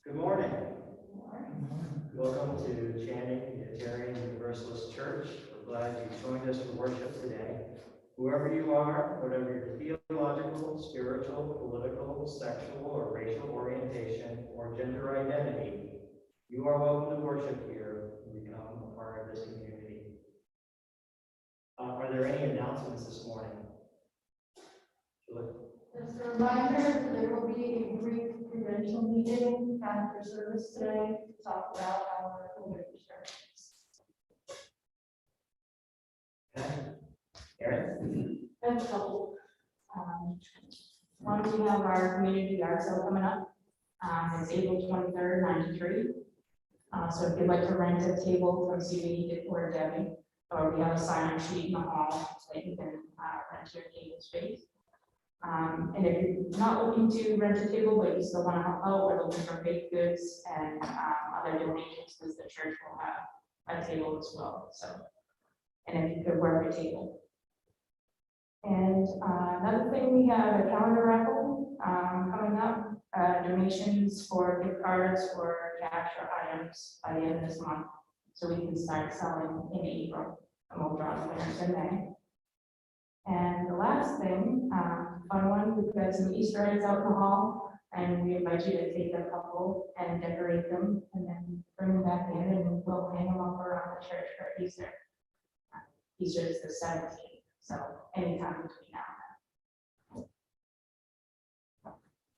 Good morning. Welcome to Channing Unitarian Universalist Church. We're glad you joined us for worship today. Whoever you are, whatever your theological, spiritual, political, sexual, or racial orientation, or gender identity, you are welcome to worship here and become a part of this community. Are there any announcements this morning? Just a reminder, there will be a brief credential meeting after service today to talk about our COVID restrictions. Okay. Erin? I have a couple. One, we have our community yard sale coming up. It's April 23rd, 9 to 3. So if you'd like to rent a table from CB or Debbie, or we have a sign-up sheet in the hall so that you can rent your table space. And if you're not looking to rent a table, but you still want to help out, we're looking for baked goods and other donations, because the church will have a table as well. So, and if you could work a table. And another thing, we have a calendar raffle coming up, donations for gift cards or cash or items by the end of this month, so we can start selling in April, and we'll draw the winners in May. And the last thing, fun one, we've got some Easter eggs out in the hall, and we invite you to take a couple and decorate them, and then bring them back in, and we'll hang them up around the church for Easter. Easter is the 17th, so anytime between now and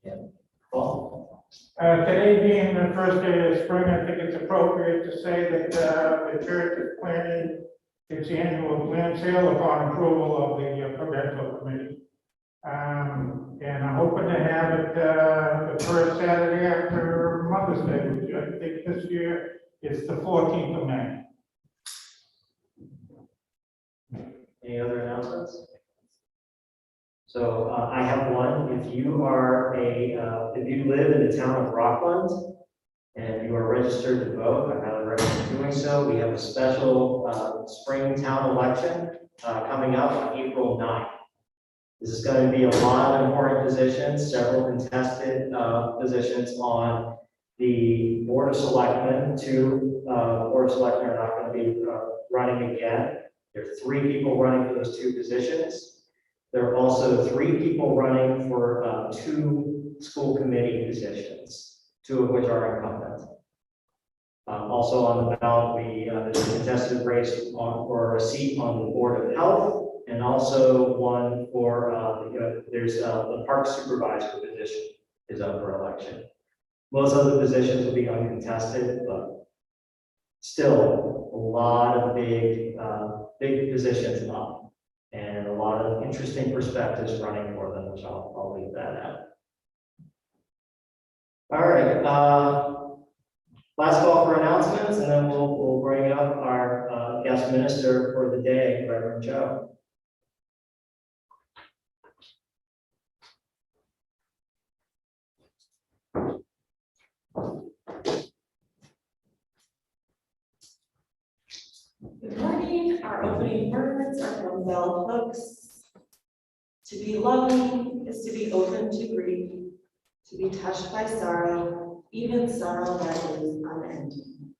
then. Paul? Today being the first day of spring, I think it's appropriate to say that the church is planning its annual land sale upon approval of the Provincial Committee. And I'm hoping to have it the first Saturday after Mother's Day, which I think this year is the 14th of May. Any other announcements? So I have one. If you are if you live in the town of Rockland and you are registered to vote, I highly recommend doing so. We have a special spring town election coming up on April 9th. This is going to be a lot of important positions, several contested positions on the Board of Selectmen. Two Board of Selectmen are not going to be running again. There are 3 people running for those 2 positions. There are also 3 people running for 2 school committee positions, 2 of which are incumbent. Also on the ballot, there's a contested race for a seat on the Board of Health, and also one for there's the park supervisor position is up for election. Most other positions will be uncontested, but still a lot of big positions up, and a lot of interesting perspectives running for them, which I'll leave that out. All right, last call for announcements, and then we'll bring up our guest minister for the day, Reverend Joe. Good morning. Our opening words are from Bell Hooks. To be loving is to be open to grief, to be touched by sorrow, even sorrow that is unending.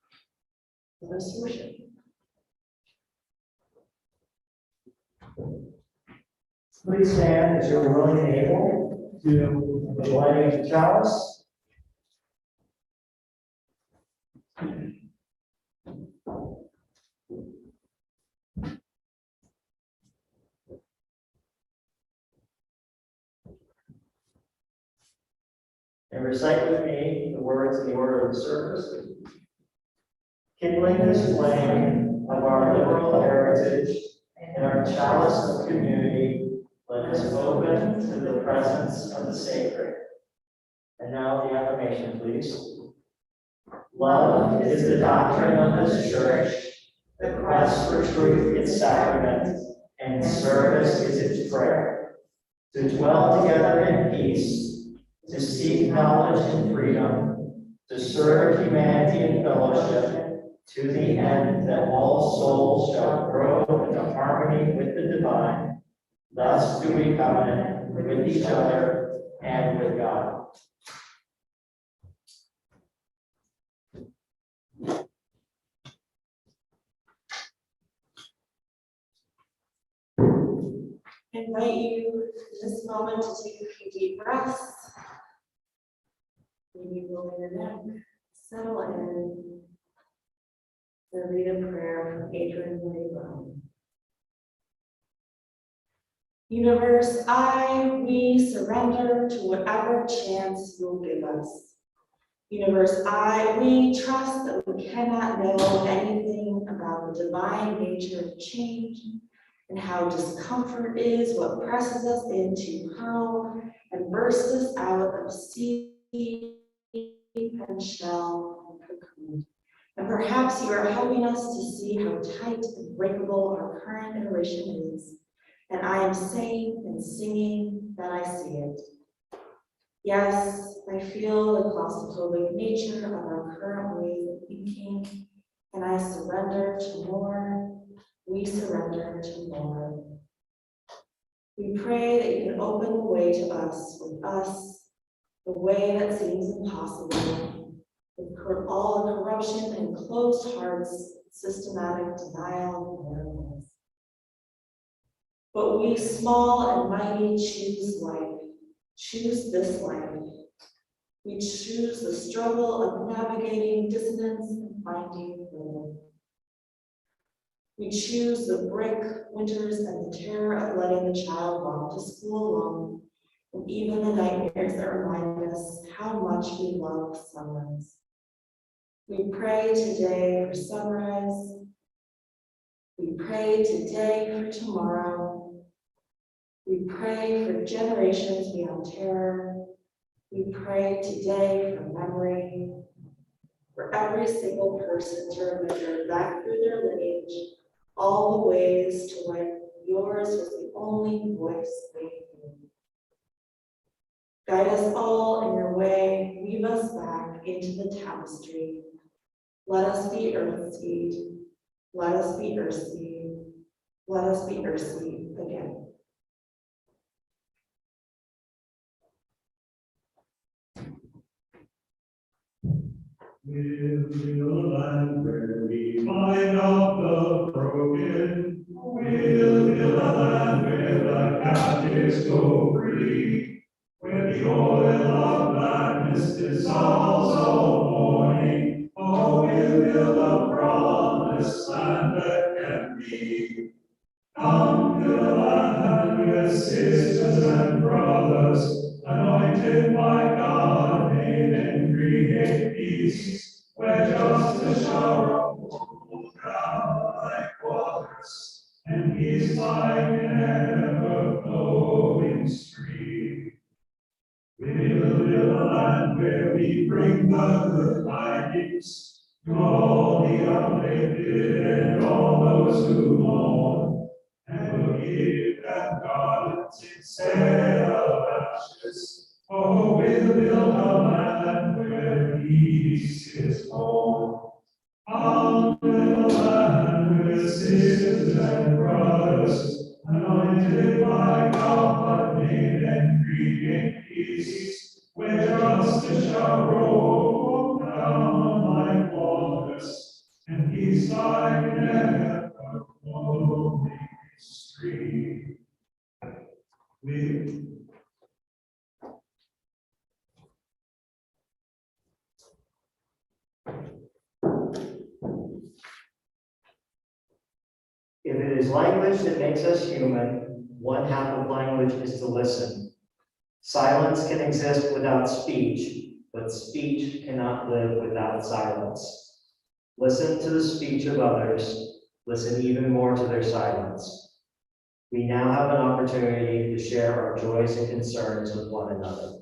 Let us worship. Please stand as you're willing and able to the lighting of the chalice. And recite with me the words in the order of the service. Kindling this flame of our liberal heritage and our chalice of community, let us open to the presence of the sacred. And now the affirmation, please. Love is the doctrine of this church, the quest for truth its sacrament, and service is its prayer. To dwell together in peace, to seek knowledge and freedom, to serve humanity in fellowship, to the end that all souls shall grow into harmony with the divine. Thus do we covenant with each other and with God. invite you in this moment to take a few deep breaths. Maybe roll your neck, settle in, and read a prayer from Adrian Ray Brown. Universe, we surrender to whatever chance you'll give us. Universe, we trust that we cannot know anything about the divine nature of change and how discomfort is what presses us into hurl and bursts us out of seed and shell and cocoon. And perhaps you are helping us to see how tight and breakable our current inertia is. And I am saying and singing that I see it. Yes, I feel the claustrophobic nature of our current ways of thinking, and I surrender to more. We surrender to more. We pray that you can open the way to us with us, the way that seems impossible, with all the corruption and closed hearts, systematic denial and miracles. But we, small and mighty, choose life, choose this life. We choose the struggle of navigating dissonance and finding rhythm. We choose the brick winters and the terror of letting the child walk to school alone, and even the nightmares that remind us how much we love sunrise. We pray today for sunrise. We pray today for tomorrow. We pray for generations beyond terror. We pray today for memory, for every single person to remember back through their lineage, all the ways to when yours was the only voice they knew. Guide us all in your way, weave us back into the tapestry. Let us be earth seed. Let us be earth seed. Let us be earth seed again. We'll land where we find out the broken. We'll build a land where the captives go free. Where the oil of gladness dissolves all mourning. Oh, we'll build a promised land that can be. Come to the land with sisters and brothers, anointed by God, made and create peace, where justice shall roll down like waters, and peace like an ever-flowing stream. We'll build a land where we bring the good tidings to all the afflicted and all those who mourn. And we'll give them garlands instead of ashes. Oh, we'll build a land where peace is born. Come to the land with sisters and brothers, anointed by God, made and create peace, where justice shall roll down like waters, and peace like an ever-flowing stream. If it is language that makes us human, one half of language is to listen. Silence can exist without speech, but speech cannot live without silence. Listen to the speech of others. Listen even more to their silence. We now have an opportunity to share our joys and concerns with one another.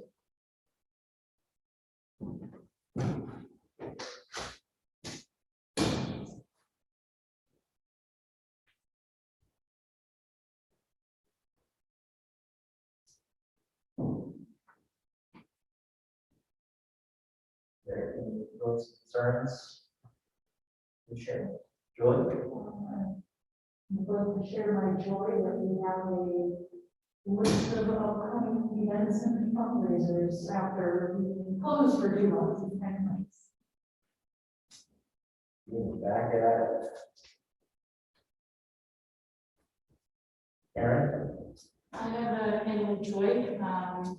There, any those concerns? To share. Joy? I'm going to share my joy that we have a list of upcoming events and fundraisers after being closed for 2 months and 10 months. Back at it. Aaron? I have an annual joy.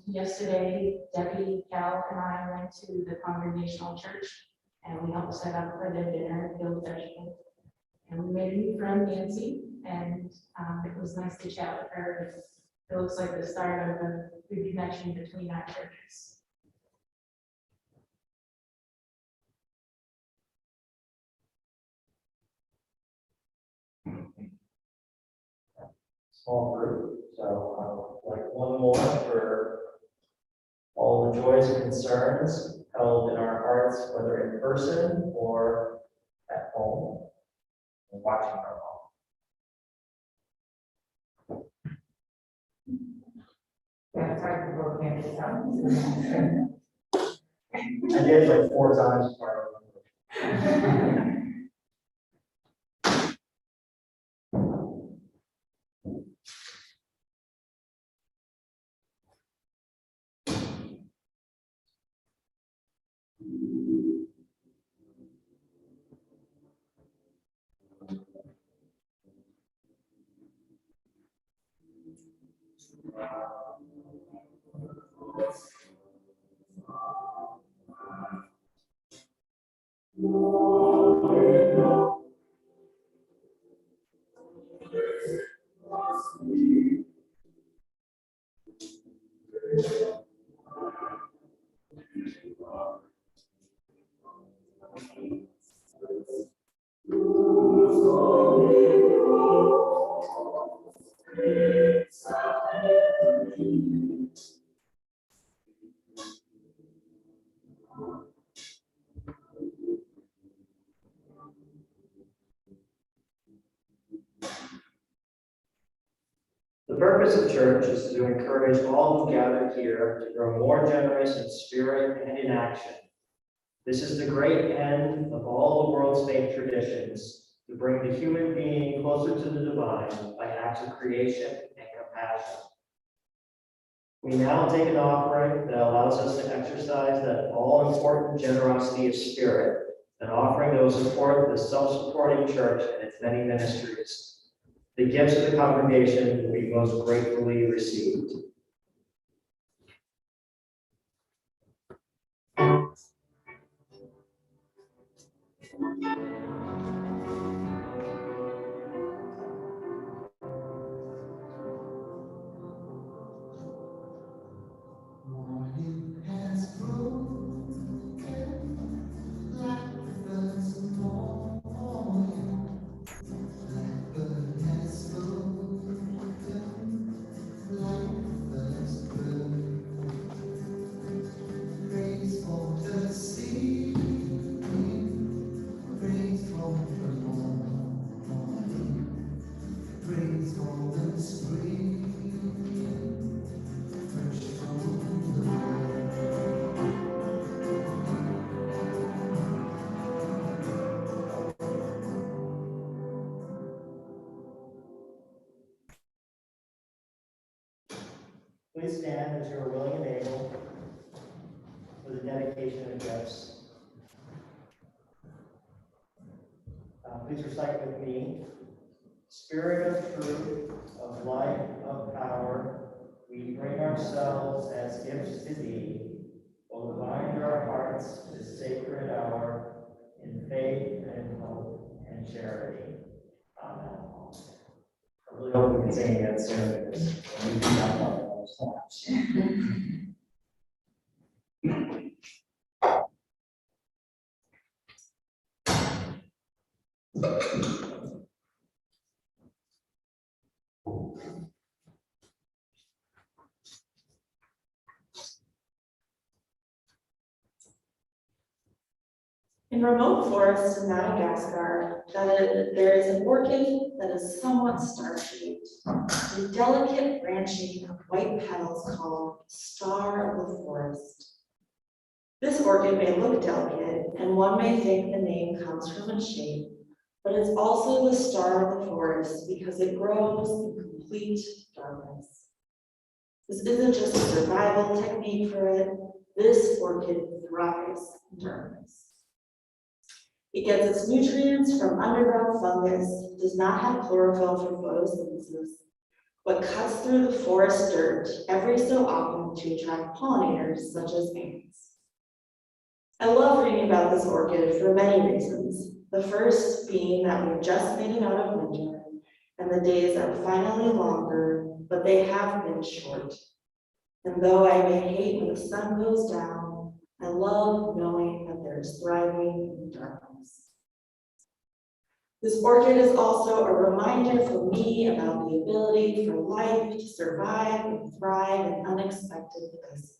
Yesterday, Debbie, Cal, and I went to the Congregational Church, and we helped set up for their dinner, Bill Vegetable. And we made a new friend, Nancy, and it was nice to chat with her. It looks like the start of a good connection between our churches. Small group, so like one more for all the joys and concerns held in our hearts, whether in person or at home, and watching from home. That's hard to work in. I did like 4 times part of it. The purpose of church is to encourage all who gather here to grow more generous in spirit and in action. This is the great end of all the world's faith traditions, to bring the human being closer to the divine by acts of creation and compassion. We now take an offering that allows us to exercise that all-important generosity of spirit, an offering that will support the self-supporting church and its many ministries. The gifts of the congregation will be most gratefully received. Morning has broken like the first morning. Blackbird has spoken like the first bird. Praise for the sea, praise for the morning, praise for the spring, fresh from the world. Please stand as you are willing and able for the dedication of gifts. Please recite with me. Spirit of truth, of life, of power, we bring ourselves as gifts to thee. O bind our hearts this sacred hour in faith and hope and charity. Amen. I really hope we can sing that soon, because we do not love those songs. In remote forests in Madagascar, there is an orchid that is somewhat star-shaped, with delicate branching of white petals called star of the forest. This orchid may look delicate, and one may think the name comes from its shape, but it's also the star of the forest because it grows in complete darkness. This isn't just a survival technique for it. This orchid thrives in darkness. It gets its nutrients from underground fungus, does not have chlorophyll for photosynthesis, what cuts through the forest dirt every so often to attract pollinators such as ants. I love reading about this orchid for many reasons. The first being that we've just made it out of winter and the days are finally longer, but they have been short. And though I may hate when the sun goes down, I love knowing that there's thriving in darkness. This orchid is also a reminder for me about the ability for life to survive and thrive in unexpected places.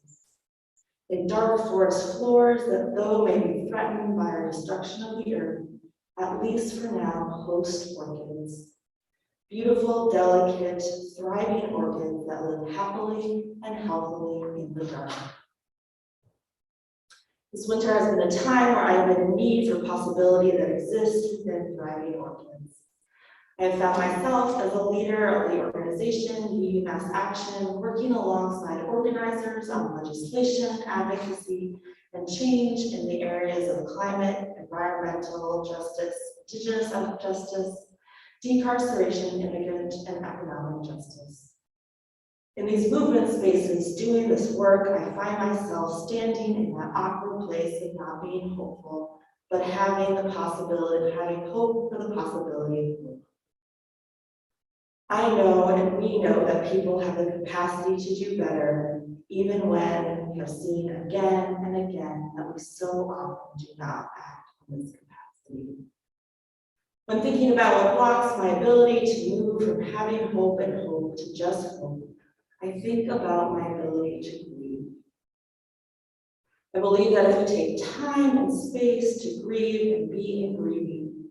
In dark forest floors that, though may be threatened by our destruction of the earth, at least for now, host orchids. Beautiful, delicate, thriving orchids that live happily and healthily in the dark. This winter has been a time where I have been in need for possibility that exists within thriving orchids. I have found myself as a leader of the organization, Youth Mass Action, working alongside organizers on legislation, advocacy, and change in the areas of climate, environmental justice, indigenous justice, decarceration, immigrant, and economic justice. In these movement spaces, doing this work, I find myself standing in that awkward place of not being hopeful, but having hope for the possibility of hope. I know, and we know, that people have the capacity to do better, even when we have seen again and again that we so often do not act on this capacity. When thinking about what blocks my ability to move from having hope and hope to just hope, I think about my ability to grieve. I believe that if we take time and space to grieve and be in grieving,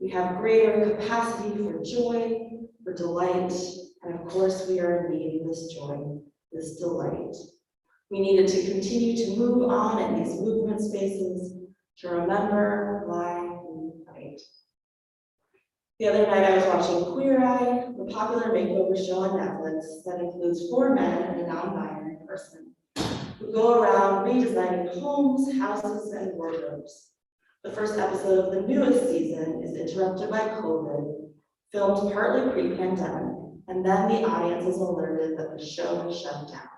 we have greater capacity for joy, for delight, and of course we are in need of this joy, this delight. We needed to continue to move on in these movement spaces, to remember why we fight. The other night I was watching Queer Eye, the popular makeover show on Netflix that includes 4 men and a non-binary person who go around redesigning homes, houses, and wardrobes. The first episode of the newest season is interrupted by COVID, filmed partly pre-pandemic, and then the audience is alerted that the show has shut down.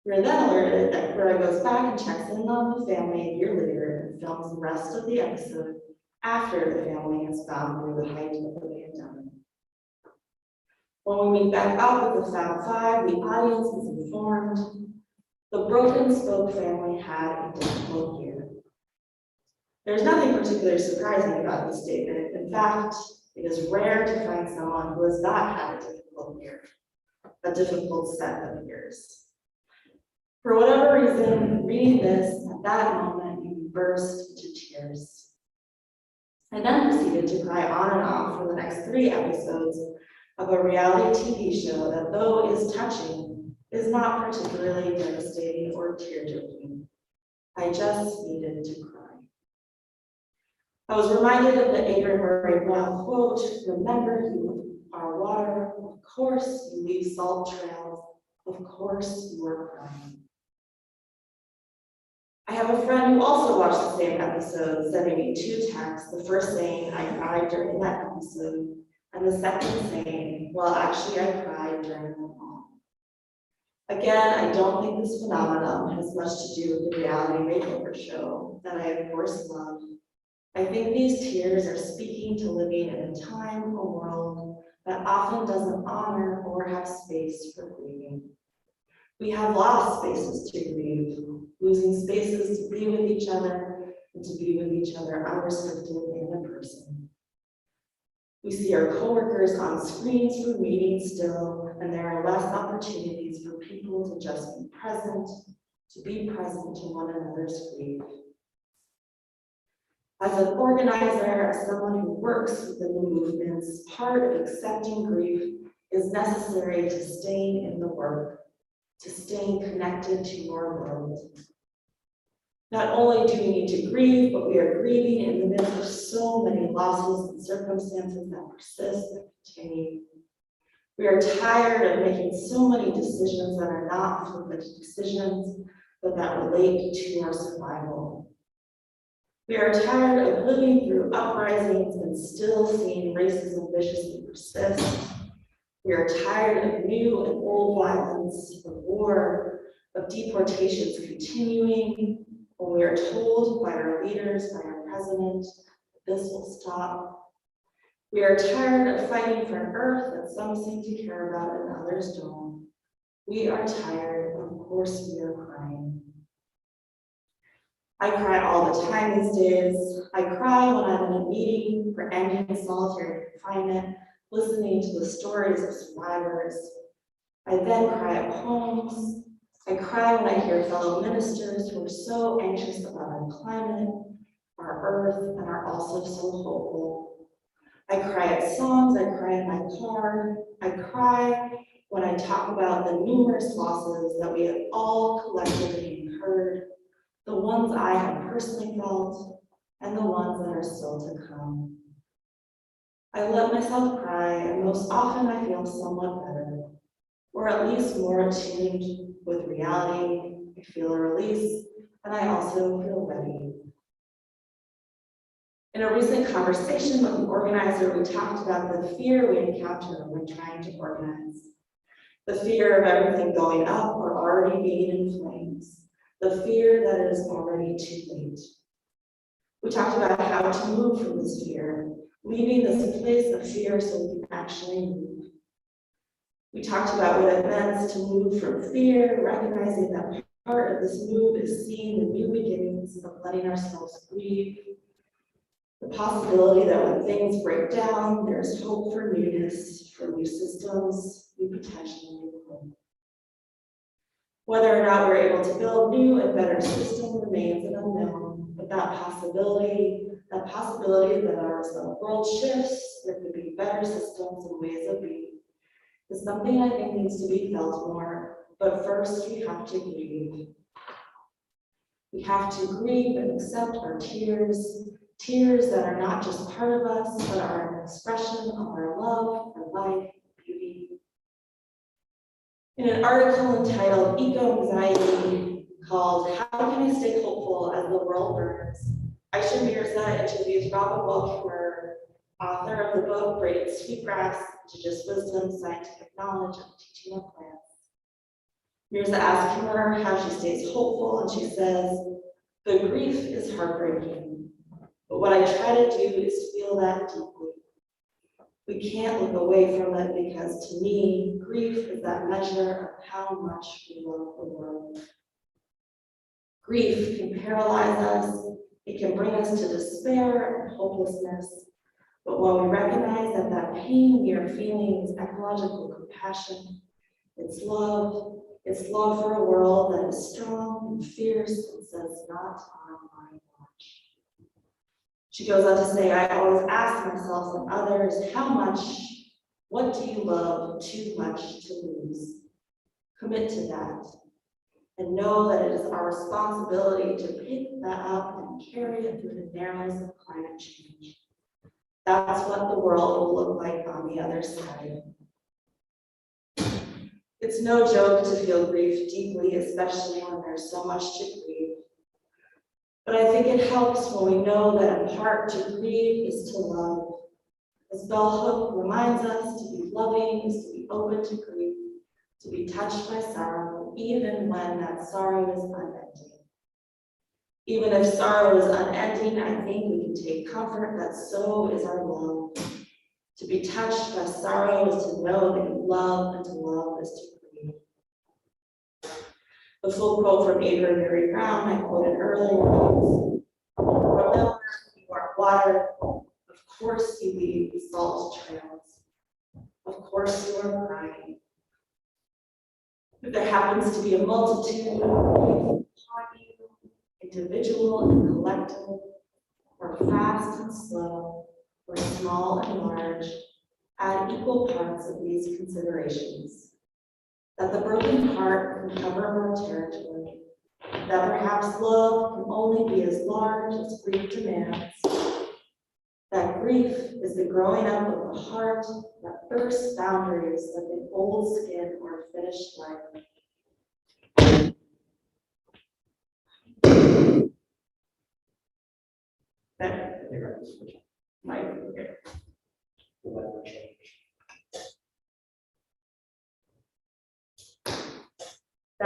We're then alerted that Queer Eye goes back and checks in on the family a year later and films the rest of the episode after the family has gone through the height of the pandemic. When we meet back up with the Fab Five, the audience is informed the Broken Spoke family had a difficult year. There's nothing particularly surprising about this statement. In fact, it is rare to find someone who has not had a difficult year, a difficult set of years. For whatever reason, reading this, at that moment, you burst into tears. I then proceeded to cry on and off for the next 3 episodes of a reality TV show that, though is touching, is not particularly devastating or tear-jerking. I just needed to cry. I was reminded of the Ingrid Murray Brown quote, "Remember, you are water. Of course, you leave salt trails. Of course, you are crying." I have a friend who also watched the same episode, sending me 2 texts, the first saying I cried during that episode, and the second saying, well, actually I cried during them all. Again, I don't think this phenomenon has much to do with the reality makeover show that I of course love. I think these tears are speaking to living in a time, a world that often doesn't honor or have space for grieving. We have lost spaces to grieve, losing spaces to be with each other and to be with each other unrestricted and in person. We see our coworkers on screens for meetings still, and there are less opportunities for people to just be present to one another's grief. As an organizer, as someone who works within the movements, part of accepting grief is necessary to staying in the work, to staying connected to your world. Not only do we need to grieve, but we are grieving in the midst of so many losses and circumstances that persist and continue. We are tired of making so many decisions that are not flippant decisions, but that relate to our survival. We are tired of living through uprisings and still seeing racism viciously persist. We are tired of new and old violence, of war, of deportations continuing, when we are told by our leaders, by our president, that this will stop. We are tired of fighting for an earth that some seem to care about and others don't. We are tired, of course we are crying. I cry all the time these days. I cry when I'm in a meeting for ending solitary confinement, listening to the stories of survivors. I then cry at homes. I cry when I hear fellow ministers who are so anxious about our climate, our earth, and are also so hopeful. I cry at songs, I cry in my car. I cry when I talk about the numerous losses that we have all collectively incurred, the ones I have personally felt, and the ones that are still to come. I let myself cry, and most often I feel somewhat better, or at least more attuned with reality. I feel a release, and I also feel ready. In a recent conversation with an organizer, we talked about the fear we encounter when trying to organize. The fear of everything going up or already being in flames. The fear that it is already too late. We talked about how to move from this fear, leaving this place of fear so we can actually move. We talked about what it meant to move from fear, recognizing that part of this move is seeing the new beginnings of letting ourselves breathe. The possibility that when things break down, there's hope for newness, for new systems, new potential, new hope. Whether or not we're able to build new and better systems remains an unknown, but that possibility that as the world shifts, there could be better systems and ways of being, is something I think needs to be felt more. But first, we have to grieve. We have to grieve and accept our tears, tears that are not just part of us, but are an expression of our love for life, beauty. In an article entitled Eco-Anxiety, called How Can I Stay Hopeful as the World Burns?, Aisha Mirza interviews Robin Wall, author of the book Braided Sweetgrass, Indigenous Wisdom, Scientific Knowledge, and Teaching of Plants. Mirza asks her how she stays hopeful, and she says, "The grief is heartbreaking, but what I try to do is feel that deeply. We can't look away from it because to me, grief is that measure of how much we love the world. Grief can paralyze us, it can bring us to despair and hopelessness, but when we recognize that that pain we are feeling is ecological compassion, it's love for a world that is strong and fierce and says not on my watch." She goes on to say, "I always ask myself and others, what do you love too much to lose? Commit to that. And know that it is our responsibility to pick that up and carry it through the narrows of climate change. That's what the world will look like on the other side." It's no joke to feel grief deeply, especially when there's so much to grieve. But I think it helps when we know that in part to grieve is to love. As Bell Hook reminds us, to be loving is to be open to grief, to be touched by sorrow, even when that sorrow is unending. Even if sorrow is unending, I think we can take comfort that so is our love. To be touched by sorrow is to know that you love, and to love is to grieve. The full quote from Avery Mary Brown I quoted earlier: "Remember, you are water. Of course you leave salt trails. Of course you are crying. If there happens to be a multitude upon you, individual and collective, or fast and slow, or small and large, add equal parts of these considerations. That the broken heart can cover more territory, that perhaps love can only be as large as grief demands, that grief is the growing up of the heart that bursts boundaries like an old skin or a finished life. That might be okay. The weather change.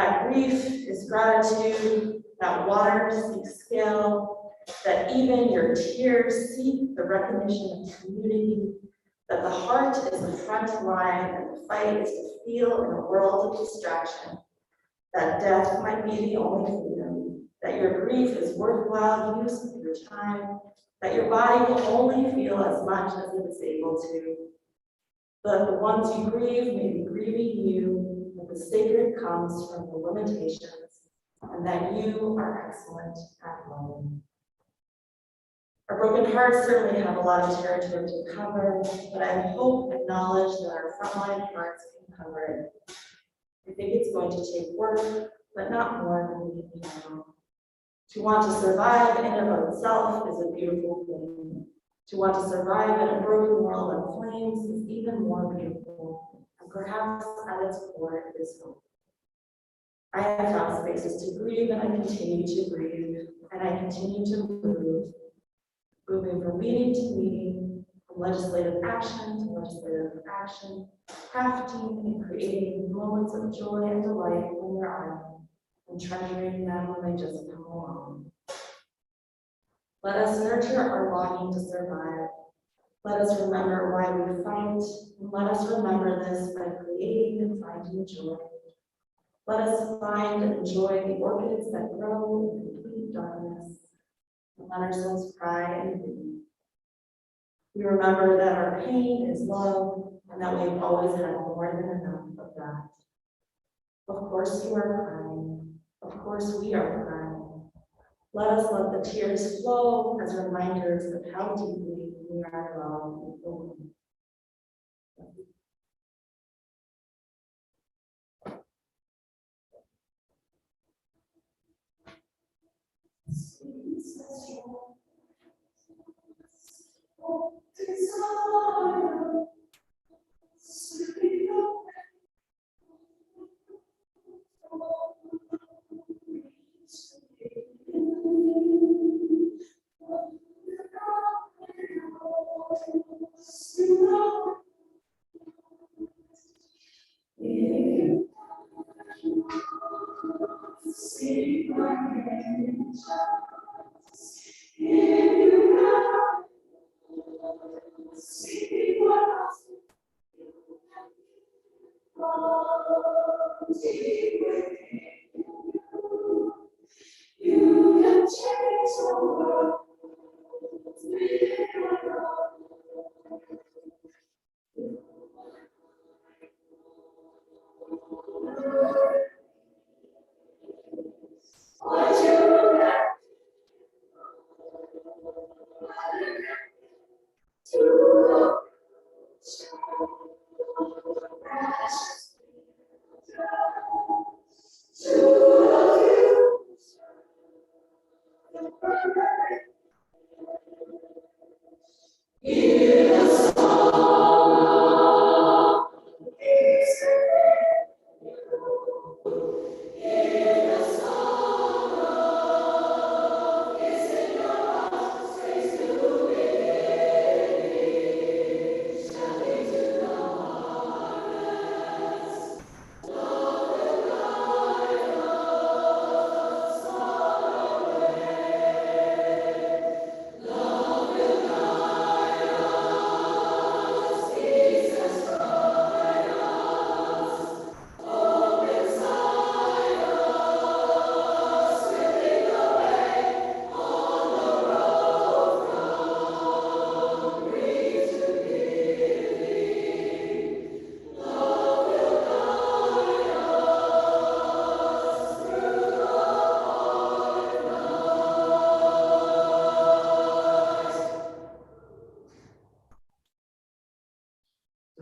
That grief is gratitude, that water seeks scale, that even your tears seek the recognition of community, that the heart is the front line and the fight is to feel in a world of distraction, that death might be the only freedom, that your grief is worthwhile use of your time, that your body will only feel as much as it is able to, that the ones you grieve may be grieving you, that the sacred comes from the limitations, and that you are excellent at loving. Our broken hearts certainly have a lot of territory to cover, but I hope acknowledge that our frontline hearts can cover it. I think it's going to take work, but not more than we can handle. To want to survive in and of itself is a beautiful thing. To want to survive in a broken world on flames is even more beautiful, and perhaps at its core is hope. I have found spaces to grieve, and I continue to grieve, and I continue to move, moving from meeting to meeting, from legislative action to legislative action, crafting and creating moments of joy and delight when there are none, and treasuring them when they just come along. Let us nurture our longing to survive. Let us remember why we fight, and let us remember this by creating and finding joy. Let us find and enjoy the orchids that grow in complete darkness, and let ourselves cry and breathe. We remember that our pain is love, and that we've always had more than enough of that. Of course you are crying. Of course we are crying. Let us let the tears flow as reminders of how deeply we are loved and open.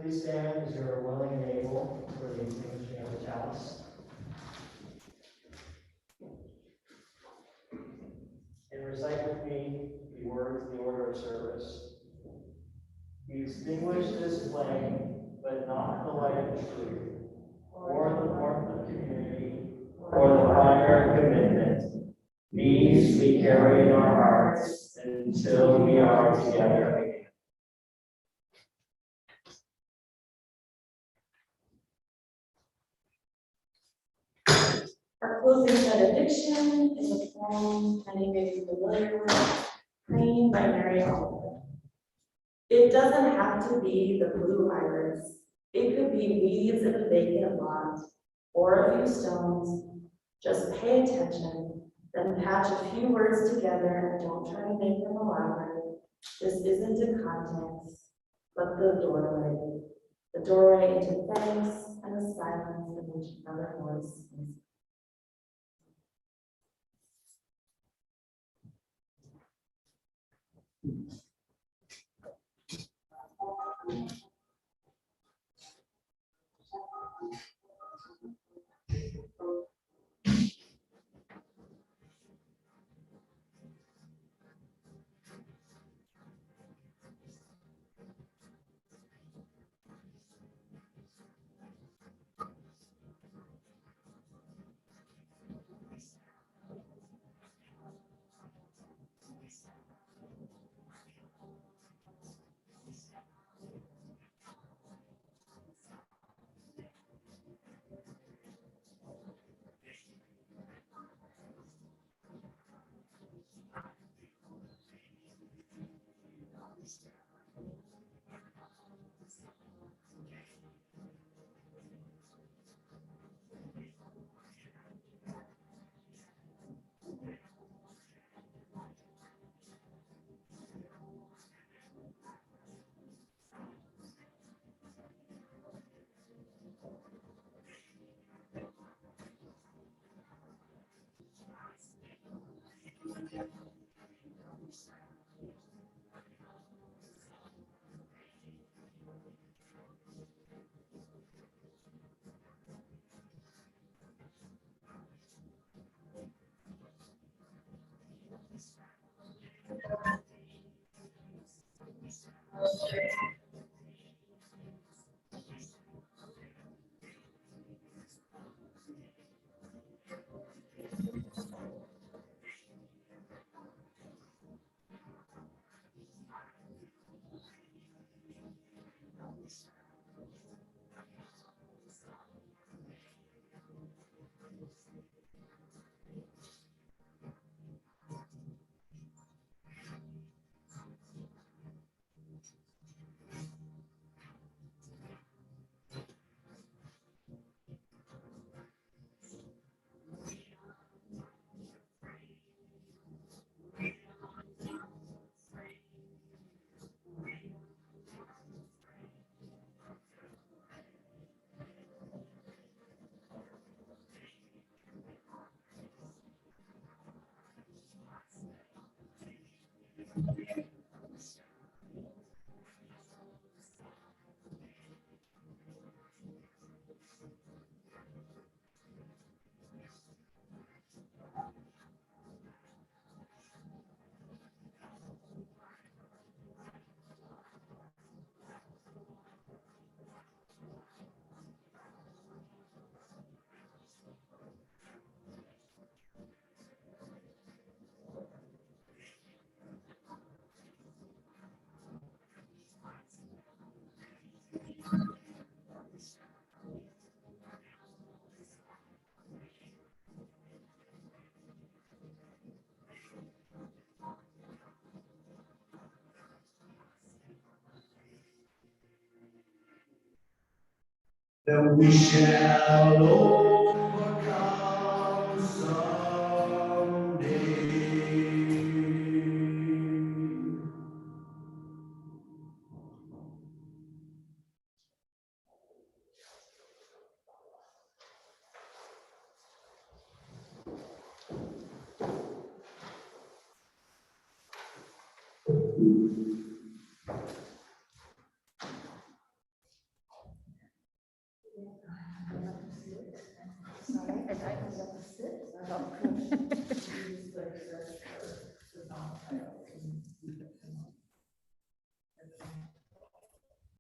Please stand as you are willing and able for the extinguishing of the chalice. And recite with me the words of the order of service. You extinguish this flame, but not the light of truth, or the warmth of community, or the fire of commitment. These we carry in our hearts until we are together again. closing benediction is a poem many may be familiar with, praying by Mary Oliver. It doesn't have to be the blue iris. It could be weeds in a vacant lot or a few stones. Just pay attention, then patch a few words together and don't try to make them elaborate. This isn't a context, but the doorway into thanks and a silence in which another voice is. That we shall overcome someday. Sorry, I have to sit. I don't